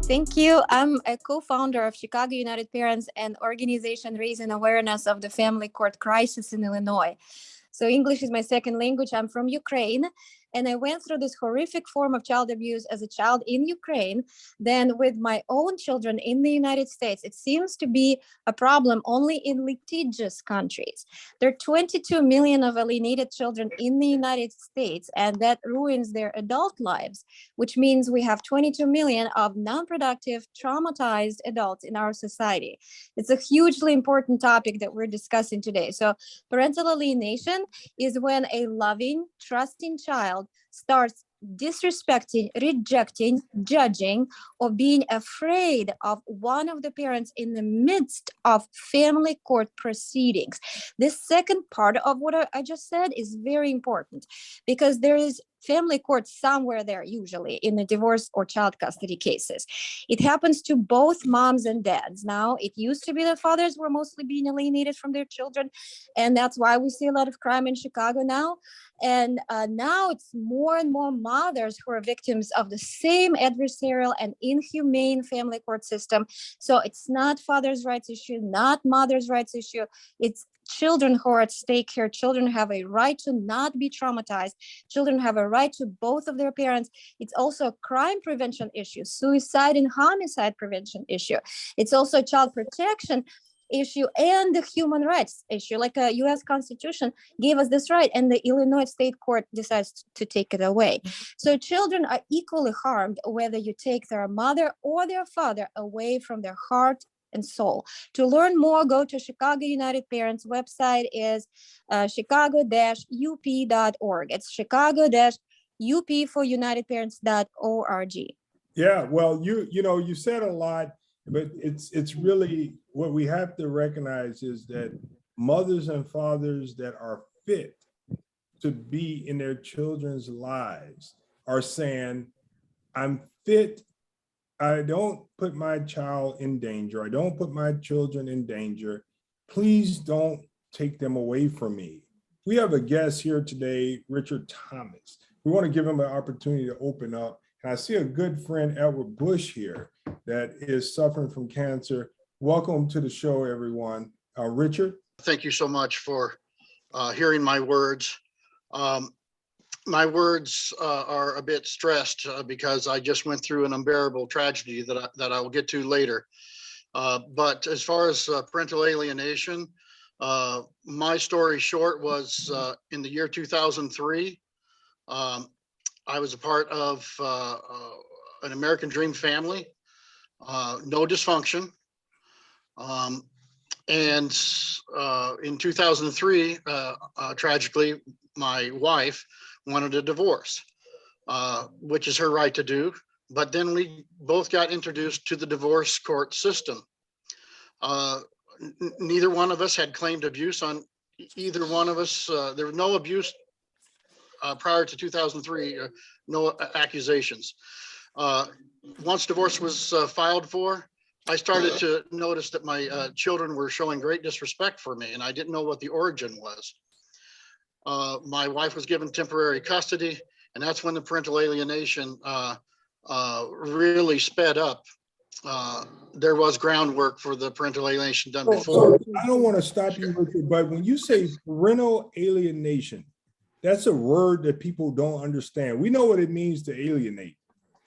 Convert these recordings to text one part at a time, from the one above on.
Thank you. I'm a co-founder of Chicago United Parents, an organization raising awareness of the family court crisis in Illinois. So English is my second language. I'm from Ukraine, and I went through this horrific form of child abuse as a child in Ukraine. Then with my own children in the United States, it seems to be a problem only in litigious countries. There are 22 million of alienated children in the United States, and that ruins their adult lives, which means we have 22 million of non-productive, traumatized adults in our society. It's a hugely important topic that we're discussing today. So parental alienation is when a loving, trusting child starts disrespecting, rejecting, judging, or being afraid of one of the parents in the midst of family court proceedings. This second part of what I just said is very important because there is family court somewhere there, usually in the divorce or child custody cases. It happens to both moms and dads. Now, it used to be that fathers were mostly being alienated from their children, and that's why we see a lot of crime in Chicago now. And now it's more and more mothers who are victims of the same adversarial and inhumane family court system. So it's not father's rights issue, not mother's rights issue. It's children who are at stake here. Children have a right to not be traumatized. Children have a right to both of their parents. It's also a crime prevention issue, suicide and homicide prevention issue. It's also a child protection issue and the human rights issue. Like a U.S. Constitution gave us this right, and the Illinois State Court decides to take it away. So children are equally harmed whether you take their mother or their father away from their heart and soul. To learn more, go to Chicago United Parents website is chicago-up.org. It's chicago-up for unitedparents.org. Yeah, well, you said a lot, but it's really what we have to recognize is that mothers and fathers that are fit to be in their children's lives are saying, I'm fit. I don't put my child in danger. I don't put my children in danger. Please don't take them away from me. We have a guest here today, Richard Thomas. We want to give him an opportunity to open up. And I see a good friend, Edward Bush, here that is suffering from cancer. Welcome to the show, everyone. Richard. Thank you so much for hearing my words. My words are a bit stressed because I just went through an unbearable tragedy that I will get to later. But as far as parental alienation, my story short was in the year 2003. I was a part of an American Dream family, no dysfunction. And in 2003, tragically, my wife wanted a divorce, which is her right to do. But then we both got introduced to the divorce court system. Neither one of us had claimed abuse on either one of us. There was no abuse prior to 2003, no accusations. Once divorce was filed for, I started to notice that my children were showing great disrespect for me, and I didn't know what the origin was. My wife was given temporary custody, and that's when the parental alienation really sped up. There was groundwork for the parental alienation done before. I don't want to stop you, Richard, but when you say parental alienation, that's a word that people don't understand. We know what it means to alienate.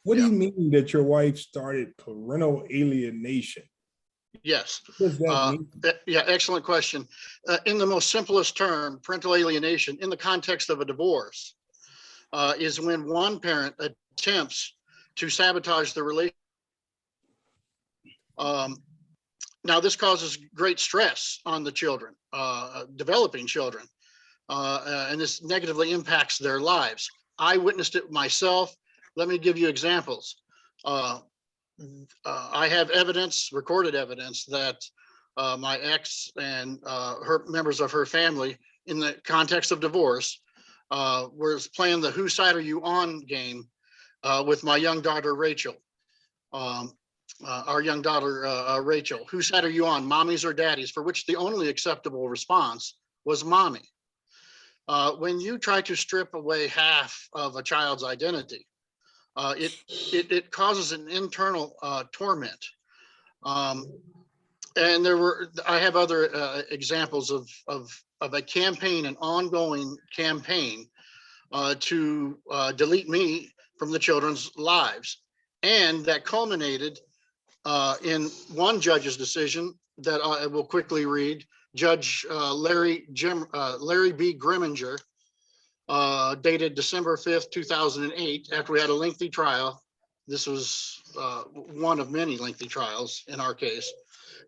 What do you mean that your wife started parental alienation? Yes. What does that mean? Yeah, excellent question. In the most simplest term, parental alienation in the context of a divorce is when one parent attempts to sabotage the relationship. Now, this causes great stress on the children, developing children, and this negatively impacts their lives. I witnessed it myself. Let me give you examples. I have evidence, recorded evidence, that my ex and her members of her family, in the context of divorce, was playing the "Whose side are you on" game with my young daughter Rachel. Our young daughter Rachel, "Whose side are you on, mommy's or daddy's?" For which the only acceptable response was mommy. When you try to strip away half of a child's identity, it causes an internal torment. And I have other examples of a campaign, an ongoing campaign to delete me from the children's lives. And that culminated in one judge's decision that I will quickly read. Judge Larry B. Grimminger, dated December 5th, 2008, after we had a lengthy trial. This was one of many lengthy trials in our case.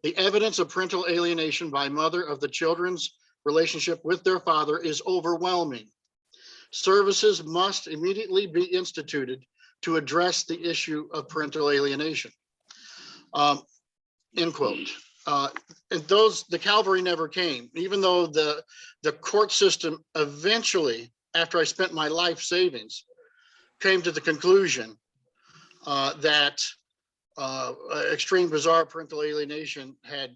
The evidence of parental alienation by mother of the children's relationship with their father is overwhelming. Services must immediately be instituted to address the issue of parental alienation. End quote. And the cavalry never came, even though the court system eventually, after I spent my life savings, came to the conclusion that extreme bizarre parental alienation had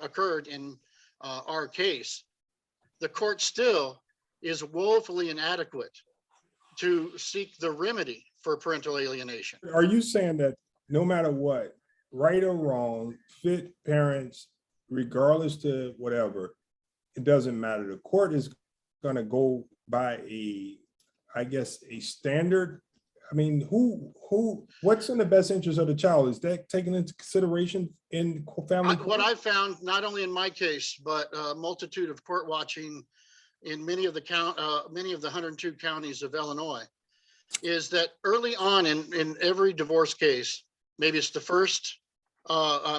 occurred in our case. The court still is woefully inadequate to seek the remedy for parental alienation. Are you saying that no matter what, right or wrong, fit parents, regardless to whatever, it doesn't matter? The court is going to go by I guess, a standard. I mean, what's in the best interest of the child? Is that taken into consideration in family court? What I found, not only in my case, but a multitude of court watching in many of the 102 counties of Illinois, is that early on in every divorce case, maybe it's the first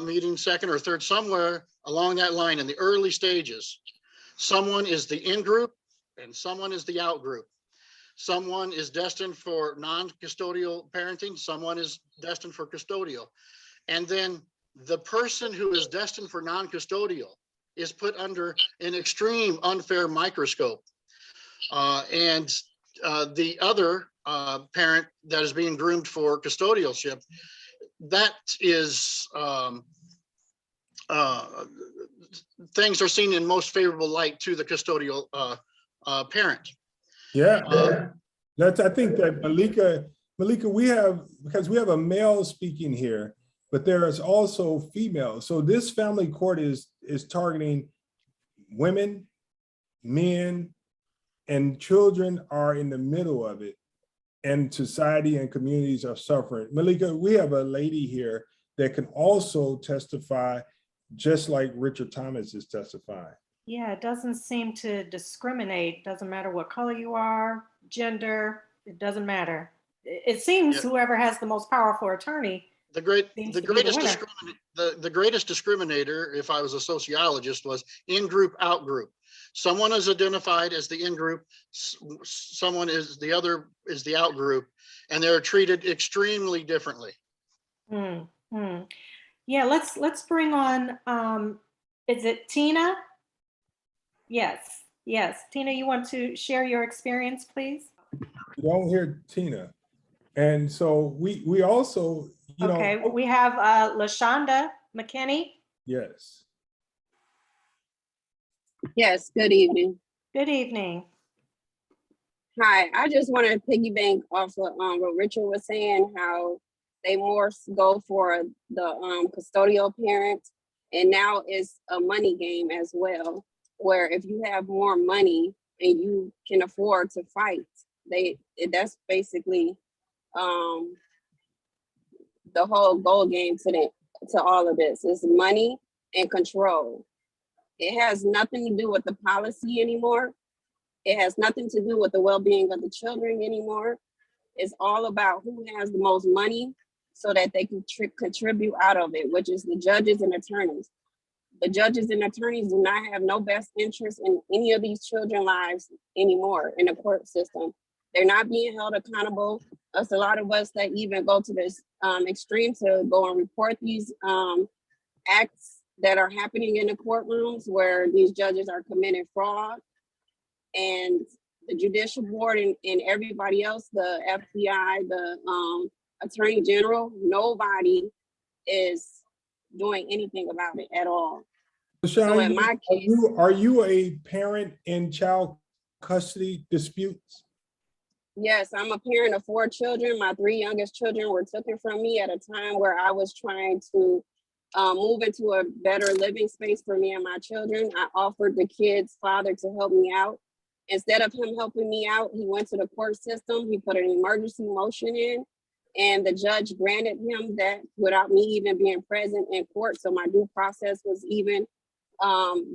meeting, second or third, somewhere along that line in the early stages, someone is the in group and someone is the out group. Someone is destined for non-custodial parenting, someone is destined for custodial. And then the person who is destined for non-custodial is put under an extreme unfair microscope. And the other parent that is being groomed for custodialship, that is, things are seen in most favorable light to the custodial parent. Yeah, I think that Meleika, we have, because we have a male speaking here, but there is also female. So this family court is targeting women, men, and children are in the middle of it. And society and communities are suffering. Meleika, we have a lady here that can also testify just like Richard Thomas is testifying. Yeah, it doesn't seem to discriminate. Doesn't matter what color you are, gender, it doesn't matter. It seems whoever has the most powerful attorney. The greatest discriminator, if I was a sociologist, was in-group, out-group. Someone is identified as the in-group, someone is the out-group, and they're treated extremely differently. Yeah, let's bring on, is it Tina? Yes. Tina, you want to share your experience, please? You don't hear Tina. And so we also, okay, we have LaShonda McKinney. Yes. Yes, good evening. Good evening. Hi, I just want to piggyback off of what Richard was saying, how they more go for the custodial parent, and now it's a money game as well, where if you have more money and you can afford to fight, that's basically the whole goal game to all of this is money and control. It has nothing to do with the policy anymore. It has nothing to do with the well-being of the children anymore. It's all about who has the most money so that they can contribute out of it, which is the judges and attorneys. The judges and attorneys do not have no best interest in any of these children's lives anymore in the court system. They're not being held accountable. There's a lot of us that even go to this extreme to go and report these acts that are happening in the courtrooms where these judges are committing fraud. And the judicial board and everybody else, the FBI, the attorney general, nobody is doing anything about it at all. So in my case, are you a parent in child custody disputes? Yes, I'm a parent of 4 children. My 3 youngest children were taken from me at a time where I was trying to move into a better living space for me and my children. I offered the kid's father to help me out. Instead of him helping me out, he went to the court system. He put an emergency motion in, and the judge granted him that without me even being present in court. So my due process was even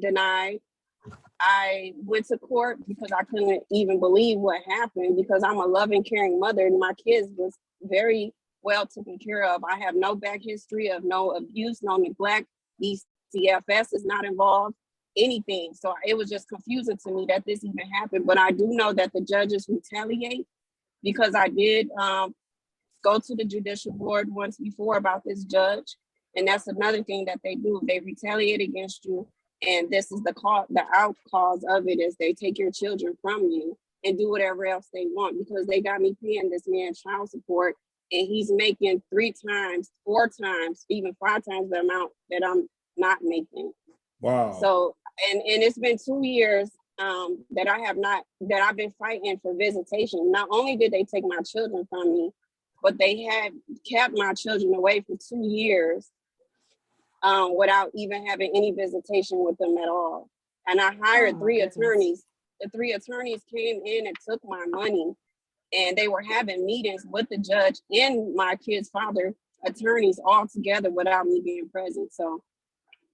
denied. I went to court because I couldn't even believe what happened, because I'm a loving, caring mother and my kids was very well taken care of. I have no back history of no abuse, no neglect. DCFS is not involved, anything. So it was just confusing to me that this even happened. But I do know that the judges retaliate, because I did go to the judicial board once before about this judge. And that's another thing that they do. They retaliate against you. And this is the out cause of it is they take your children from you and do whatever else they want, because they got me paying this man child support, and he's making 3 times, 4 times, even 5 times the amount that I'm not making. Wow. So, and it's been 2 years that I've been fighting for visitation. Not only did they take my children from me, but they had kept my children away for 2 years. Without even having any visitation with them at all. And I hired 3 attorneys. The 3 attorneys came in and took my money, and they were having meetings with the judge and my kid's father, attorneys, all together without me being present. So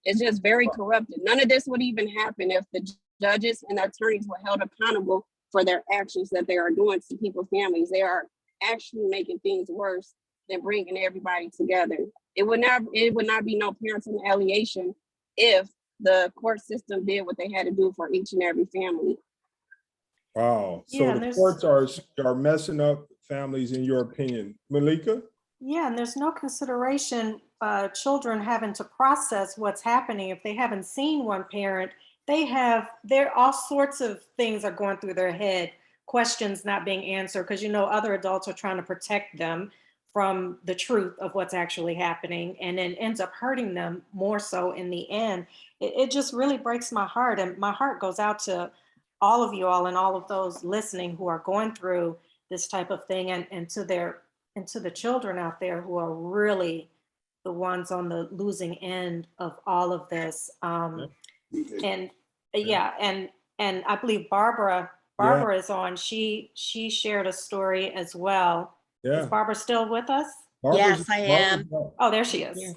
it's just very corrupted. None of this would even happen if the judges and the attorneys were held accountable for their actions that they are doing to people's families. They are actually making things worse than bringing everybody together. It would not be no parental alienation if the court system did what they had to do for each and every family. Wow. So Yeah, the courts are messing up families, in your opinion. Meleika? Yeah, and there's no consideration children having to process what's happening. If they haven't seen one parent, there all sorts of things are going through their head, questions not being answered, because other adults are trying to protect them from the truth of what's actually happening, and then ends up hurting them more so in the end. It just really breaks my heart, and my heart goes out to all of you all and all of those listening who are going through this type of thing, and to the children out there who are really the ones on the losing end of all of this. And I believe Barbara is on. She shared a story as well. Yeah. Is Barbara still with us? Yes, I am. Oh, there she is.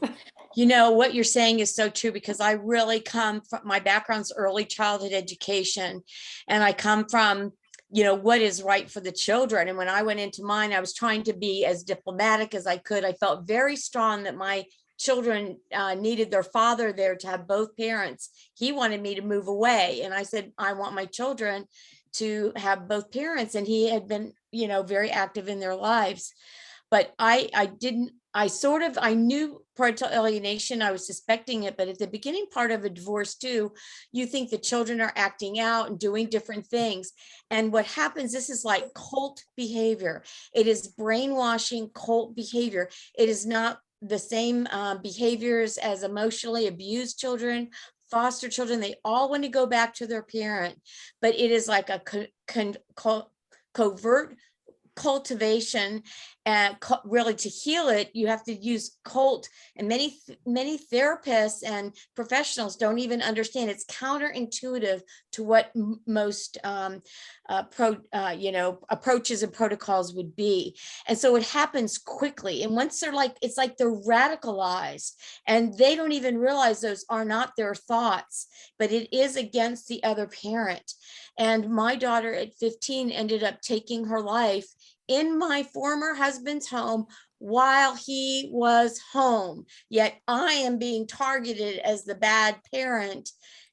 Yeah. What you're saying is so true, because I really come from, my background's early childhood education, and I come from, what is right for the children. And when I went into mine, I was trying to be as diplomatic as I could. I felt very strong that my children needed their father there to have both parents. He wanted me to move away. And I said, I want my children to have both parents. And he had been, very active in their lives. But I knew parental alienation. I was suspecting it, but at the beginning part of a divorce too, you think the children are acting out and doing different things. And what happens, this is like cult behavior. It is brainwashing cult behavior. It is not the same behaviors as emotionally abused children, foster children. They all want to go back to their parent, but it is like a covert cultivation, and really to heal it, you have to use cult. And many therapists and professionals don't even understand. It's counterintuitive to what most approaches and protocols would be. And so it happens quickly. And once it's like they're radicalized, and they don't even realize those are not their thoughts, but it is against the other parent. And my daughter at 15 ended up taking her life in my former husband's home while he was home. Yet I am being targeted as the bad parent.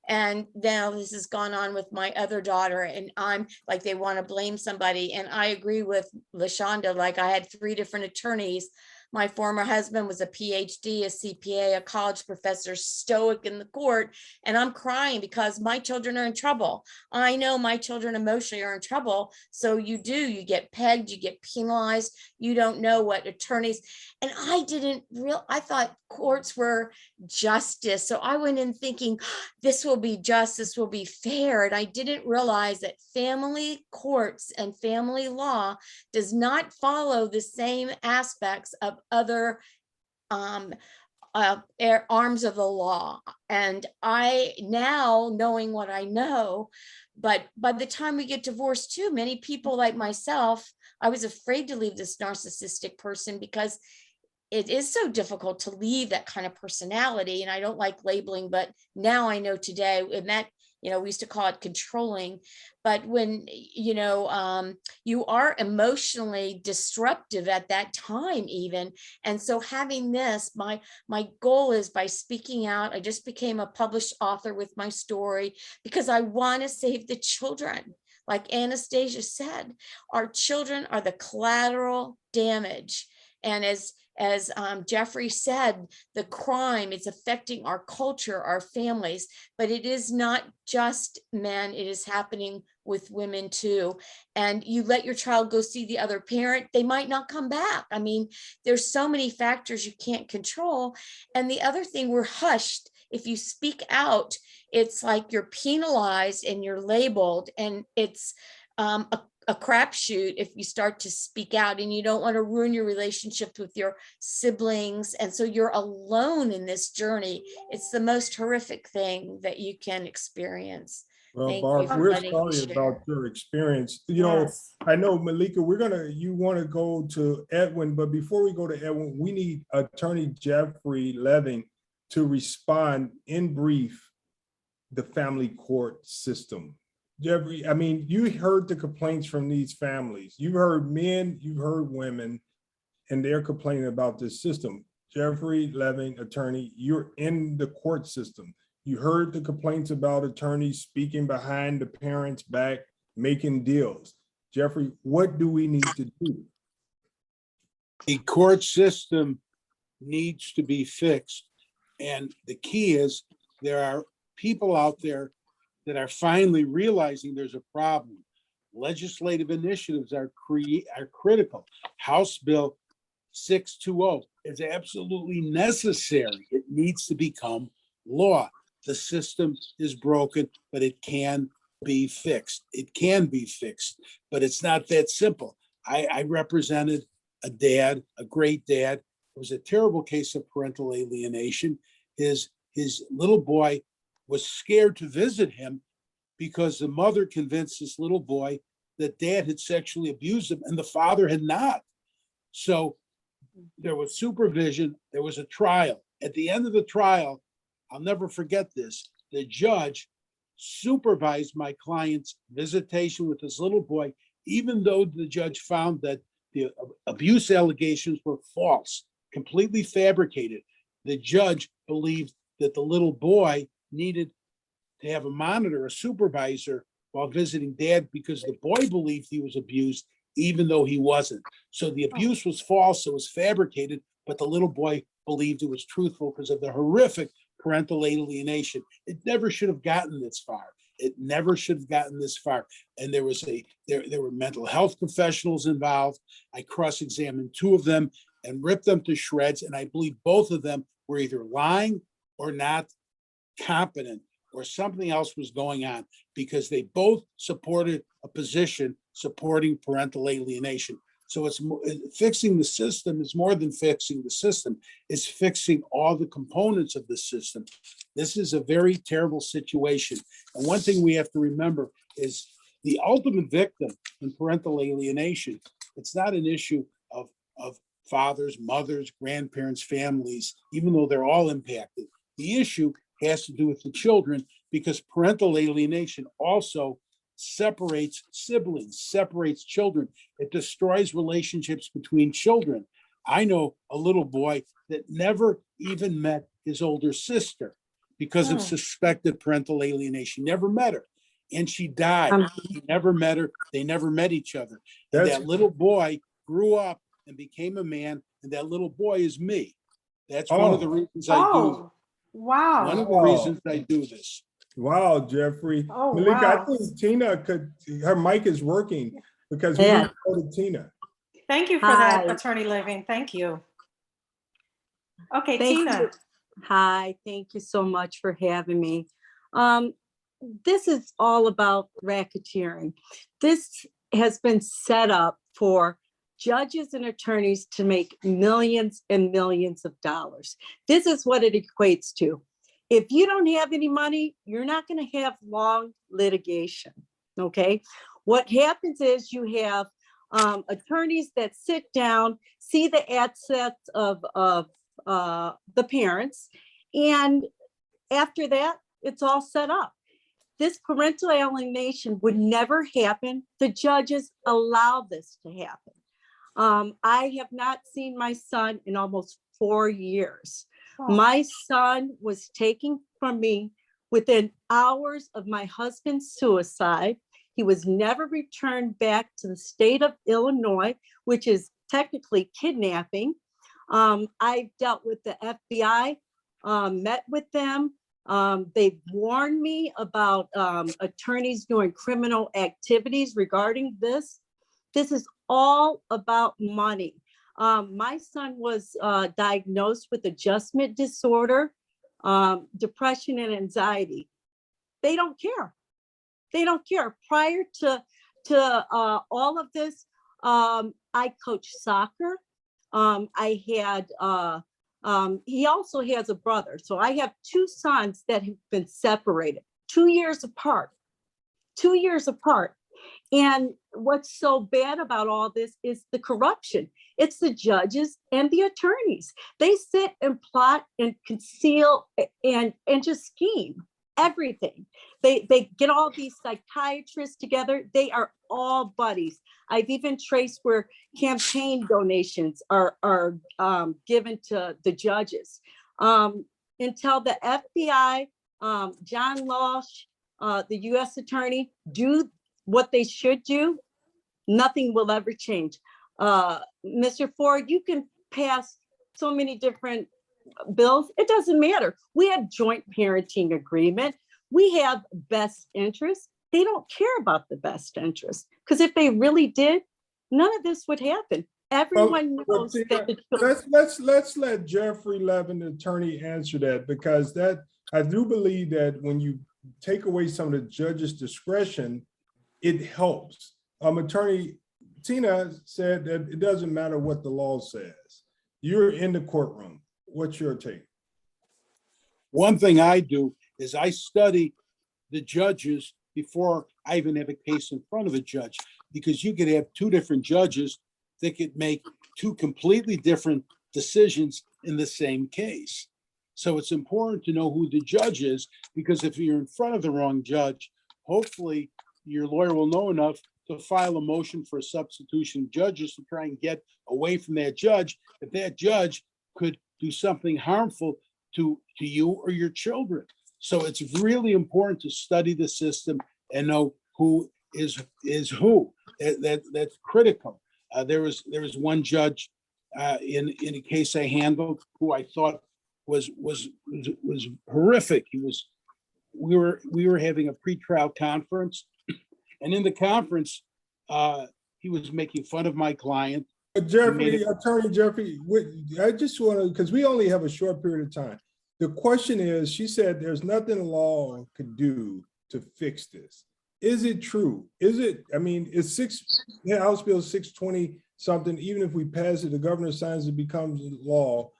And now this has gone on with my other daughter, and I'm like, they want to blame somebody. And I agree with LaShonda, like I had 3 different attorneys. My former husband was a PhD, a CPA, a college professor, stoic in the court, and I'm crying because my children are in trouble. I know my children emotionally are in trouble. So you get pegged, you get penalized. You don't know what attorneys, and I thought courts were justice. So I went in thinking this will be just, this will be fair. And I didn't realize that family courts and family law does not follow the same aspects of other arms of the law. And I now, knowing what I know, but by the time we get divorced too, many people like myself, I was afraid to leave this narcissistic person because it is so difficult to leave that kind of personality. And I don't like labeling, but now I know today, and that, we used to call it controlling, but when, you are emotionally disruptive at that time even. And so having this, my goal is, by speaking out, I just became a published author with my story because I want to save the children. Like Anastasia said, our children are the collateral damage. And as Jeffery said, the crime is affecting our culture, our families, but it is not just men, it is happening with women too. And you let your child go see the other parent, they might not come back. I mean, there's so many factors you can't control. And the other thing, we're hushed. If you speak out, it's like you're penalized and you're labeled, and it's a crapshoot if you start to speak out, and you don't want to ruin your relationships with your siblings. And so you're alone in this journey. It's the most horrific thing that you can experience. Well, Thank Barb, you for we're letting me sorry share. about your experience. Yes. I know, Meleika, you want to go to Edwin, but before we go to Edwin, we need Attorney Jeffery Leving to respond in brief, the family court system. Jeffrey, I mean, you heard the complaints from these families. You've heard men, you've heard women, and they're complaining about this system. Jeffery Leving, attorney, you're in the court system. You heard the complaints about attorneys speaking behind the parents' back, making deals. Jeffery, what do we need to do? The court system needs to be fixed. And the key is, there are people out there that are finally realizing there's a problem. Legislative initiatives are critical. House Bill 620 is absolutely necessary. It needs to become law. The system is broken, but it can be fixed. It can be fixed, but it's not that simple. I represented a dad, a great dad. It was a terrible case of parental alienation. His little boy was scared to visit him because the mother convinced this little boy that dad had sexually abused him and the father had not. So there was supervision, there was a trial. At the end of the trial, I'll never forget this, the judge supervised my client's visitation with this little boy, even though the judge found that the abuse allegations were false, completely fabricated. The judge believed that the little boy needed to have a monitor, a supervisor, while visiting dad, because the boy believed he was abused, even though he wasn't. So the abuse was false, it was fabricated, but the little boy believed it was truthful because of the horrific parental alienation. It never should have gotten this far. It never should have gotten this far. And there were mental health professionals involved. I cross-examined two of them and ripped them to shreds. And I believe both of them were either lying or not competent, or something else was going on, because they both supported a position supporting parental alienation. So fixing the system is more than fixing the system. It's fixing all the components of the system. This is a very terrible situation. And one thing we have to remember is the ultimate victim in parental alienation, it's not an issue of fathers, mothers, grandparents, families, even though they're all impacted. The issue has to do with the children, because parental alienation also separates siblings, separates children. It destroys relationships between children. I know a little boy that never even met his older sister because of suspected parental alienation, never met her. And she died. He never met her. They never met each other. And that little boy grew up and became a man and that little boy is me. That's one of the reasons I do. Oh, wow. One of the reasons I do this. Wow, Jeffrey. Oh, Meleika, wow. I think Tina her mic is working because we need Yeah. to go to Tina. Thank you for that, Hi. Attorney Leving. Thank you. Okay, Thank Tina. you. Hi, thank you so much for having me. This is all about racketeering. This has been set up for judges and attorneys to make millions and millions of dollars. This is what it equates to. If you don't have any money, you're not going to have long litigation. Okay. What happens is you have attorneys that sit down, see the assets of the parents, and after that, it's all set up. This parental alienation would never happen. The judges allow this to happen. I have not seen my son in almost 4 years. Oh. My son was taken from me within hours of my husband's suicide. He was never returned back to the state of Illinois, which is technically kidnapping. I've dealt with the FBI, met with them. They've warned me about attorneys doing criminal activities regarding this. This is all about money. My son was diagnosed with adjustment disorder, depression, and anxiety. They don't care. They don't care. Prior to all of this, I coached soccer. I had, he also has a brother. So I have 2 sons that have been separated 2 years apart, 2 years apart. And what's so bad about all this is the corruption. It's the judges and the attorneys. They sit and plot and conceal and just scheme everything. They get all these psychiatrists together. They are all buddies. I've even traced where campaign donations are given to the judges. Until the FBI, John Losh, the U.S. attorney, do what they should do, nothing will ever change. Mr. Ford, you can pass so many different bills. It doesn't matter. We have joint parenting agreement. We have best interest. They don't care about the best interest, because if they really did, none of this would happen. Everyone knows Tina, that let's let Jeffrey Levin, the attorney, answer that, because that I do believe that when you take away some of the judge's discretion, it helps. Attorney Tina said that it doesn't matter what the law says. You're in the courtroom. What's your take? One thing I do is I study the judges before I even have a case in front of a judge, because you could have 2 different judges that could make 2 completely different decisions in the same case. So it's important to know who the judge is, because if you're in front of the wrong judge, hopefully your lawyer will know enough to file a motion for a substitution of judges to try and get away from that judge, if that judge could do something harmful to you or your children. So it's really important to study the system and know who is who. That's critical. There was one judge in a case I handled who I thought was horrific. We were having a pretrial conference, and in the conference, he was making fun of my client. Jeffrey, Attorney Jeffrey, I just want to, because we only have a short period of time. The question is, she said there's nothing the law could do to fix this. Is it true? Is it, I mean, it's House Bill 620 something, even if we pass it, the governor signs it, becomes law.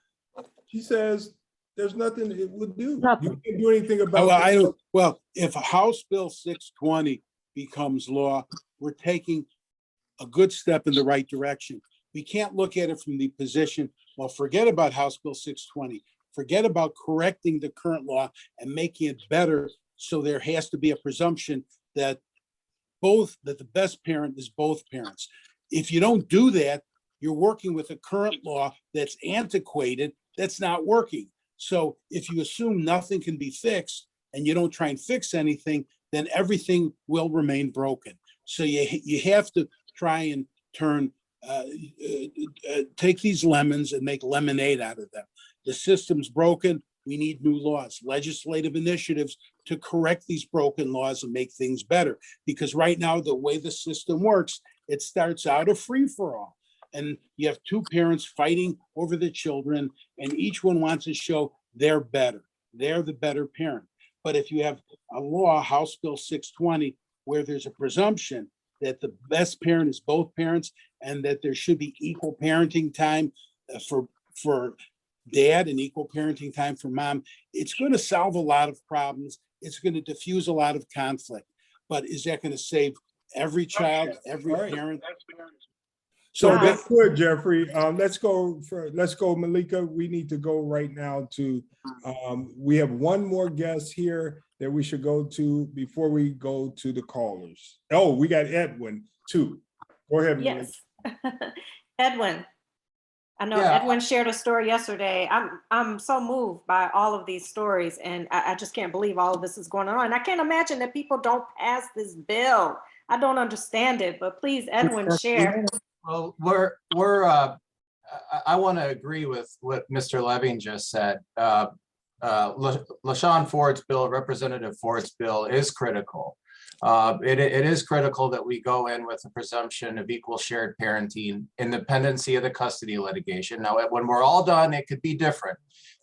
She says there's nothing it would do. Nothing. You can't do anything about it. Well, if House Bill 620 becomes law, we're taking a good step in the right direction. We can't look at it from the position, well, forget about House Bill 620. Forget about correcting the current law and making it better. So there has to be a presumption that the best parent is both parents. If you don't do that, you're working with a current law that's antiquated, that's not working. So if you assume nothing can be fixed and you don't try and fix anything, then everything will remain broken. So you have to try and turn take these lemons and make lemonade out of them. The system's broken. We need new laws, legislative initiatives to correct these broken laws and make things better. Because right now, the way the system works, it starts out a free-for-all. And you have two parents fighting over the children, and each one wants to show they're better. They're the better parent. But if you have a law, House Bill 620, where there's a presumption that the best parent is both parents and that there should be equal parenting time for dad and equal parenting time for mom, it's going to solve a lot of problems. It's going to diffuse a lot of conflict. But is that going to save every child, every parent? So Wow. that's good, Jeffrey. Let's go, Meleika. We need to go right now to, we have one more guest here that we should go to before we go to the callers. Oh, we got Edwin too. Go ahead, Meleika. Yes. Edwin. I know Yeah. Edwin shared a story yesterday. I'm so moved by all of these stories, and I just can't believe all of this is going on. And I can't imagine that people don't pass this bill. I don't understand it, but please, Edwin, share. Well, I want to agree with what Mr. Leving just said. LaShawn Ford's bill, Representative Ford's bill is critical. It is critical that we go in with a presumption of equal shared parenting, independency of the custody litigation. Now, when we're all done, it could be different,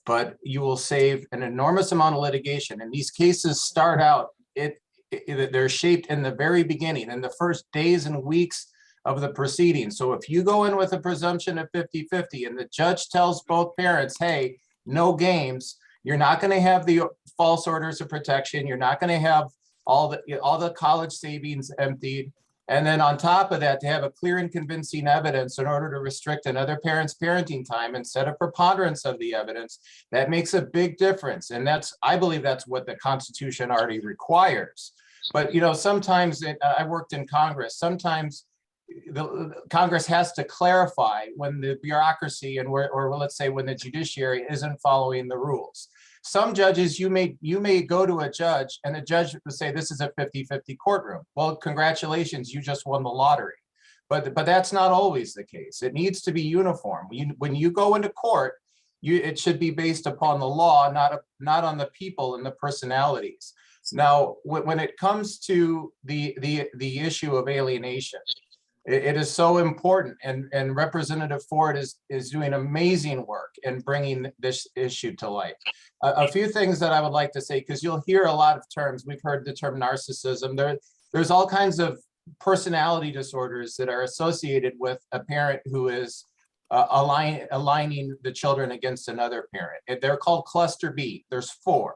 but you will save an enormous amount of litigation. And these cases start out, they're shaped in the very beginning, in the first days and weeks of the proceedings. So if you go in with a presumption of 50-50 and the judge tells both parents, hey, no games, you're not going to have the false orders of protection. You're not going to have all the college savings emptied. And then on top of that, to have a clear and convincing evidence in order to restrict another parent's parenting time instead of preponderance of the evidence, that makes a big difference. And I believe that's what the Constitution already requires. But, sometimes I worked in Congress, sometimes the Congress has to clarify when the bureaucracy or let's say when the judiciary isn't following the rules. Some judges, you may go to a judge and the judge would say, this is a 50-50 courtroom. Well, congratulations, you just won the lottery. But that's not always the case. It needs to be uniform. When you go into court, it should be based upon the law, not on the people and the personalities. Now, when it comes to the issue of alienation, it is so important, and Representative Ford is doing amazing work in bringing this issue to light. A few things that I would like to say, because you'll hear a lot of terms. We've heard the term narcissism. There's all kinds of personality disorders that are associated with a parent who is aligning the children against another parent. They're called cluster B. There's 4.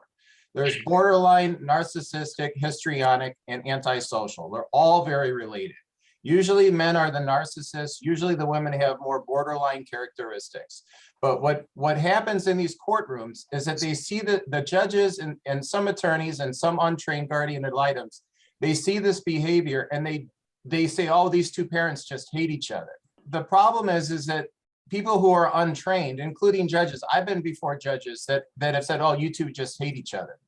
There's borderline, narcissistic, histrionic, and antisocial. They're all very related. Usually men are the narcissists. Usually the women have more borderline characteristics. But what happens in these courtrooms is that they see the judges and some attorneys and some untrained guardian ad litems, they see this behavior and they say, oh, these two parents just hate each other. The problem is that people who are untrained, including judges, I've been before judges that have said, oh, you two just hate each other.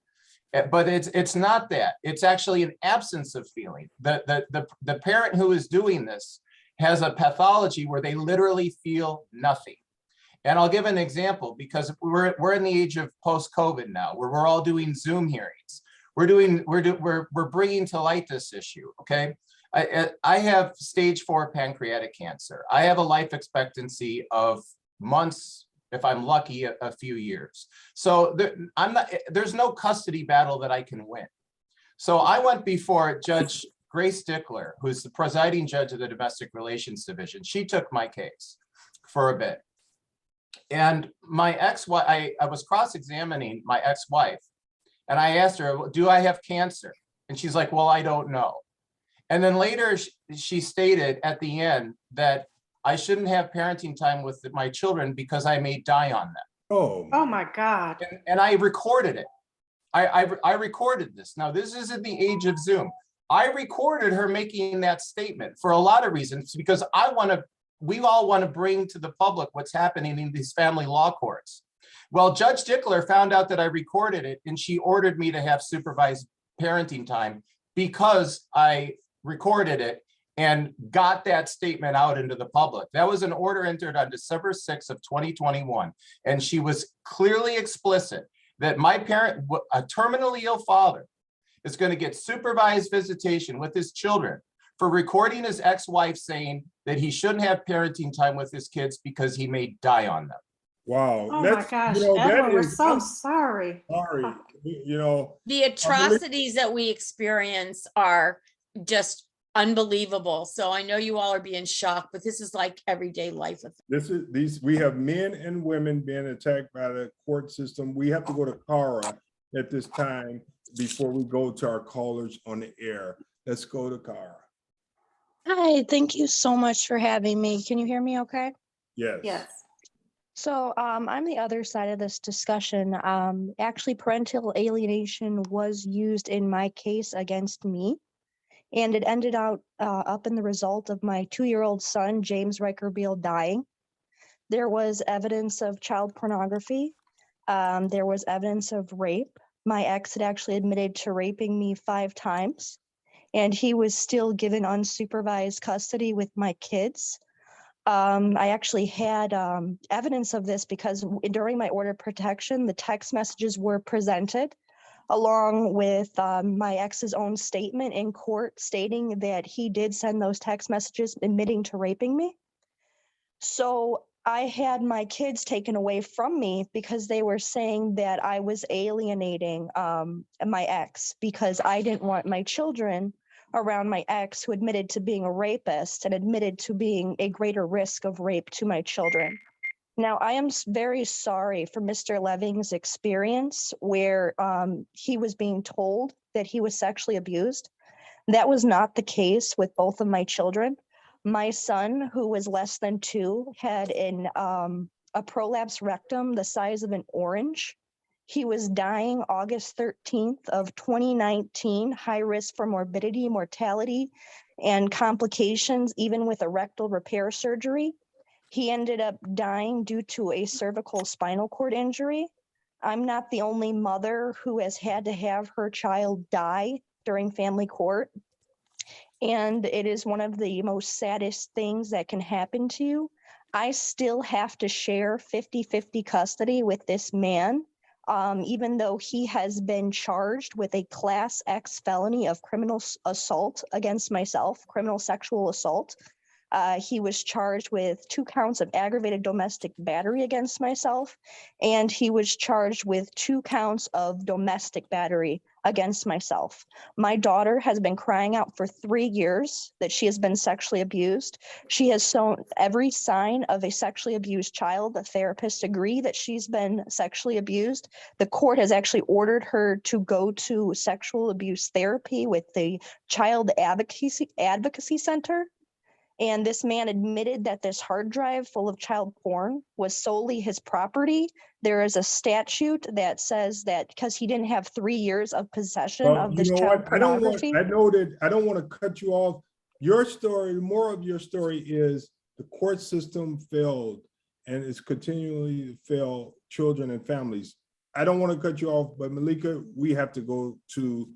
But it's not that. It's actually an absence of feeling. The parent who is doing this has a pathology where they literally feel nothing. And I'll give an example, because we're in the age of post-COVID now, where we're all doing Zoom hearings. We're bringing to light this issue. Okay, I have stage 4 pancreatic cancer. I have a life expectancy of months, if I'm lucky, a few years. So there's no custody battle that I can win. So I went before Judge Grace Dickler, who's the presiding judge of the Domestic Relations Division. She took my case for a bit. And my ex-wife, I was cross-examining my ex-wife, and I asked her, do I have cancer? And she's like, well, I don't know. And then later she stated at the end that I shouldn't have parenting time with my children because I may die on them. Oh my God. And I recorded it. I recorded this. Now, this isn't the age of Zoom. I recorded her making that statement for a lot of reasons, because we all want to bring to the public what's happening in these family law courts. Well, Judge Dickler found out that I recorded it, and she ordered me to have supervised parenting time because I recorded it. and got that statement out into the public. That was an order entered on December 6th of 2021. And she was clearly explicit that my parent, a terminally ill father, is going to get supervised visitation with his children for recording his ex-wife saying that he shouldn't have parenting time with his kids because he may die on them. Wow. Oh my gosh, Edwin, we're so sorry. Sorry. You know, The atrocities that we experience are just unbelievable. So I know you all are being shocked, but this is like everyday life with them. we have men and women being attacked by the court system. We have to go to Cara at this time before we go to our callers on the air. Let's go to Cara. Hi, thank you so much for having me. Can you hear me okay? Yes. Yes. So I'm the other side of this discussion. Actually, parental alienation was used in my case against me, and it ended up in the result of my 2-year-old son, James Riker Beale, dying. There was evidence of child pornography. There was evidence of rape. My ex had actually admitted to raping me 5 times, and he was still given unsupervised custody with my kids. I actually had evidence of this because during my order of protection, the text messages were presented along with my ex's own statement in court stating that he did send those text messages admitting to raping me. So I had my kids taken away from me because they were saying that I was alienating my ex because I didn't want my children around my ex, who admitted to being a rapist and admitted to being a greater risk of rape to my children. Now, I am very sorry for Mr. Leving's experience where he was being told that he was sexually abused. That was not the case with both of my children. My son, who was less than 2, had a prolapse rectum the size of an orange. He was dying August 13th of 2019, high risk for morbidity, mortality, and complications, even with a rectal repair surgery. He ended up dying due to a cervical spinal cord injury. I'm not the only mother who has had to have her child die during family court. And it is one of the most saddest things that can happen to you. I still have to share 50-50 custody with this man. Even though he has been charged with a Class X felony of criminal assault against myself, criminal sexual assault. He was charged with 2 counts of aggravated domestic battery against myself, and he was charged with 2 counts of domestic battery against myself. My daughter has been crying out for 3 years that she has been sexually abused. She has shown every sign of a sexually abused child. The therapists agree that she's been sexually abused. The court has actually ordered her to go to sexual abuse therapy with the Child Advocacy Center. And this man admitted that this hard drive full of child porn was solely his property. There is a statute that says that because he didn't have 3 years of possession of this child pornography. I don't want to cut you off. Your story, the moral of your story is the court system failed and is continually to fail children and families. I don't want to cut you off, but Meleika, we have to go to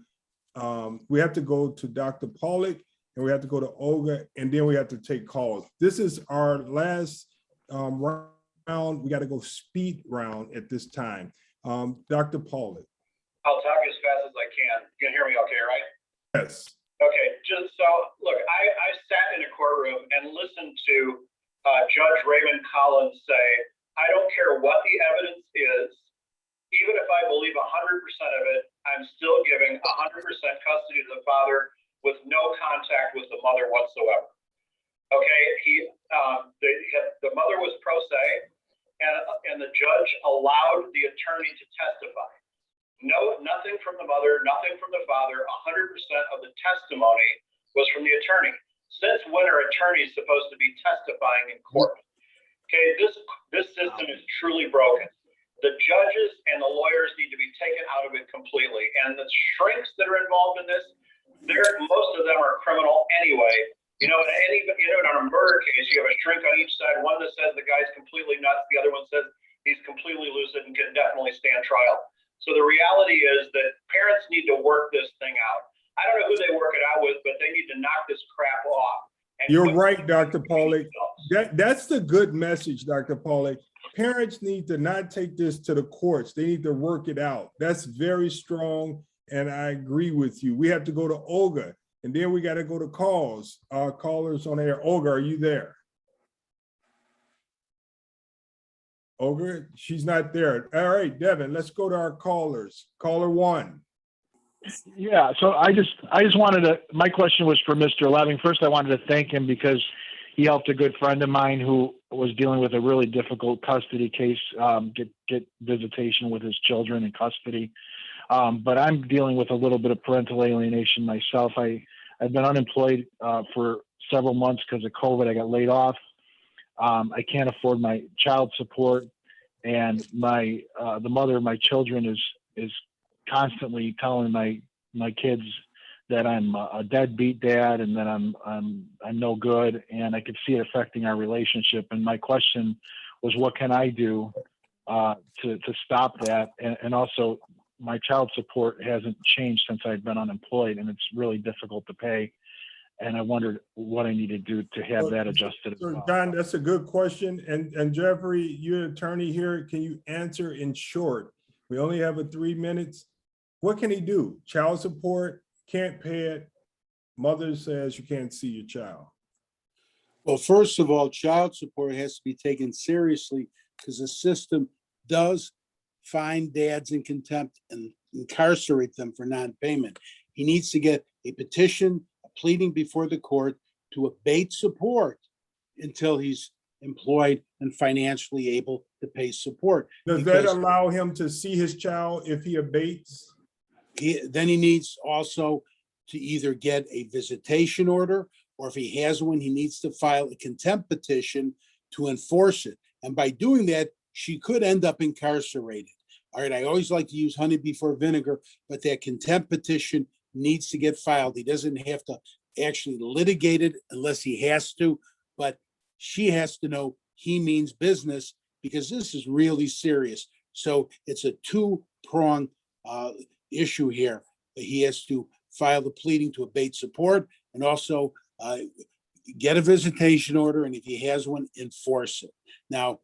Dr. Pollack, and we have to go to Olga, and then we have to take calls. This is our last round. We got to go speed round at this time. Dr. Pollack. I'll talk as fast as I can. You can hear me okay, right? Yes. Okay, just so, look, I sat in a courtroom and listened to Judge Raymond Collins say, I don't care what the evidence is, even if I believe 100% of it, I'm still giving 100% custody to the father with no contact with the mother whatsoever. Okay, the mother was pro se, and the judge allowed the attorney to testify. No, nothing from the mother, nothing from the father. 100% of the testimony was from the attorney. Since when are attorneys supposed to be testifying in court? Okay, this system is truly broken. The judges and the lawyers need to be taken out of it completely, and the shrinks that are involved in this, most of them are criminal anyway. You know, in a murder case, you have a shrink on each side. One that says the guy's completely nuts. The other one says he's completely lucid and can definitely stand trial. So the reality is that parents need to work this thing out. I don't know who they work it out with, but they need to knock this crap off. and You're quit right, Dr. Pollack. themselves. That's the good message, Dr. Pollack. Parents need to not take this to the courts. They need to work it out. That's very strong, and I agree with you. We have to go to Olga, and then we got to go to calls. Callers on air. Olga, are you there? Olga, she's not there. All right, Devin, let's go to our callers. Caller 1. Yeah, so I just wanted to, my question was for Mr. Leving. First, I wanted to thank him because he helped a good friend of mine who was dealing with a really difficult custody case, get visitation with his children in custody. But I'm dealing with a little bit of parental alienation myself. I've been unemployed for several months because of COVID. I got laid off. I can't afford my child support, and the mother of my children is constantly telling my kids that I'm a deadbeat dad and that I'm no good, and I could see it affecting our relationship. And my question was, what can I do to stop that? And also, my child support hasn't changed since I've been unemployed, and it's really difficult to pay. And I wondered what I need to do to have that adjusted as well. John, that's a good question. And Jeffrey, you're an attorney here. Can you answer in short? We only have 3 minutes. What can he do? Child support, can't pay it. Mother says you can't see your child. Well, first of all, child support has to be taken seriously because the system does find dads in contempt and incarcerate them for non-payment. He needs to get a petition, a pleading before the court to abate support until he's employed and financially able to pay support. Does that allow him to see his child if he abates? Then he needs also to either get a visitation order, or if he has one, he needs to file a contempt petition to enforce it. And by doing that, she could end up incarcerated. All right, I always like to use honey before vinegar, but that contempt petition needs to get filed. He doesn't have to actually litigate it unless he has to, but she has to know he means business because this is really serious. So it's a two-pronged issue here. He has to file the pleading to abate support and also get a visitation order, and if he has one, enforce it. Now,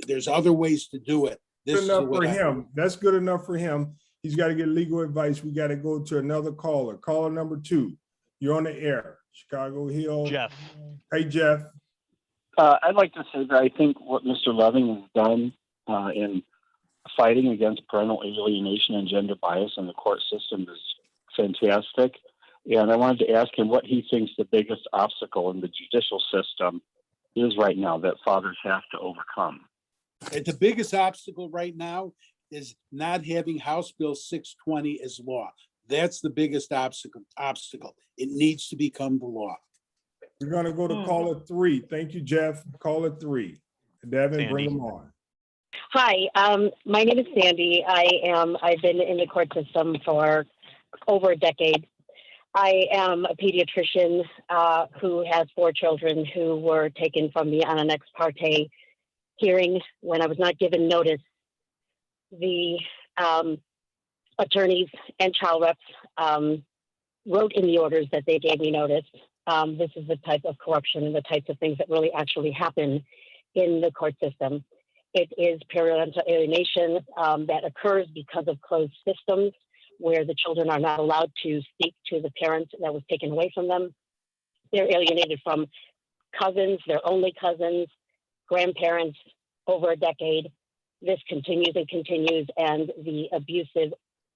there's other ways to do it. Good enough for him. That's good enough for him. He's got to get legal advice. We got to go to another caller. Caller number 2. You're on the air. Chicago Hill. Jeff. Hey, Jeff. I'd like to say that I think what Mr. Leving has done in fighting against parental alienation and gender bias in the court system is fantastic. And I wanted to ask him what he thinks the biggest obstacle in the judicial system is right now that fathers have to overcome. The biggest obstacle right now is not having House Bill 620 as law. That's the biggest obstacle. It needs to become the law. We're going to go to caller 3. Thank you, Jeff. Caller 3. Devin, Sandy. bring them on. Hi, my name is Sandy. I've been in the court system for over a decade. I am a pediatrician who has 4 children who were taken from me on an ex parte hearing when I was not given notice. The attorneys and child reps wrote in the orders that they gave me notice. This is the type of corruption and the types of things that really actually happen in the court system. It is parental alienation that occurs because of closed systems where the children are not allowed to speak to the parent that was taken away from them. They're alienated from cousins, their only cousins, grandparents over a decade. This continues and continues, and the abusive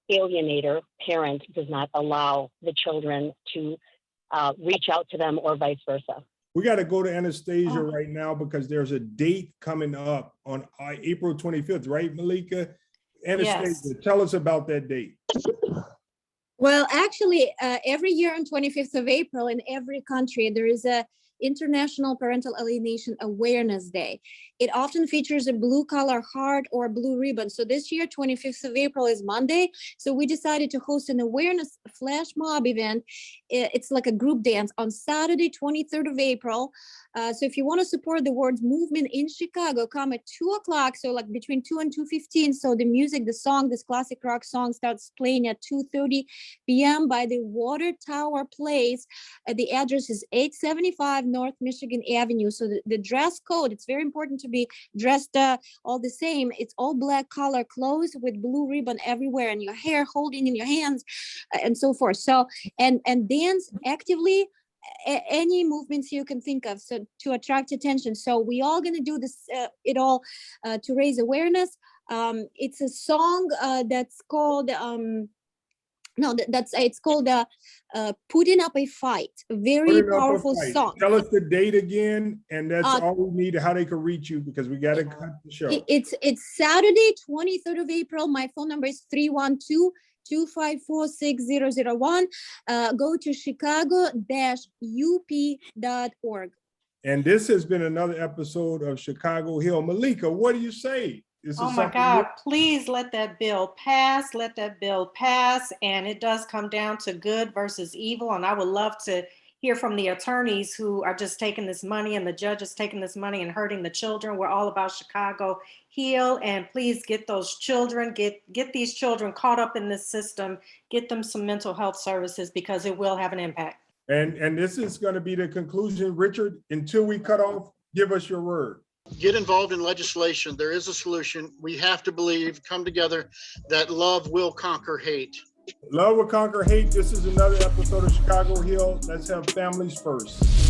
alienator parent does not allow the children to reach out to them or vice versa. We got to go to Anastasia right now because there's a date coming up on April 25th, right, Meleika? Anastasia, tell us about that date. Well, actually, every year on 25th of April in every country, there is a International Parental Alienation Awareness Day. It often features a blue color heart or blue ribbon. So this year, 25th of April is Monday. So we decided to host an awareness flash mob event. It's like a group dance on Saturday, 23rd of April. So if you want to support the Words Movement in Chicago, come at 2 o'clock. So like between 2 and 2:15. So the music, the song, this classic rock song starts playing at 2:30 p.m. by the Water Tower Place. The address is 875 North Michigan Avenue. So the dress code, it's very important to be dressed all the same. It's all black color clothes with blue ribbon everywhere, and your hair holding in your hands and so forth. So, and dance actively, any movements you can think of, so to attract attention. So we all gonna do this it all to raise awareness. It's a song that's called it's called Putting Up a Fight. A very Putting Up a powerful Fight. song. Tell us the date again, and that's all we need, how they can reach you, because we got to cut the show. It's Saturday, 23rd of April. My phone number is 312-254-6001. Go to chicago-up.org. And this has been another episode of Chicago Hill. Meleika, what do you say? Oh my God, please let that bill pass. Let that bill pass. And it does come down to good versus evil. And I would love to hear from the attorneys who are just taking this money and the judges taking this money and hurting the children. We're all about Chicago Heal. And please get those children, get these children caught up in this system, get them some mental health services, because it will have an impact. And this is going to be the conclusion. Richard, until we cut off, give us your word. Get involved in legislation. There is a solution. We have to believe, come together, that love will conquer hate. Love will conquer hate. This is another episode of Chicago Hill. Let's have families first.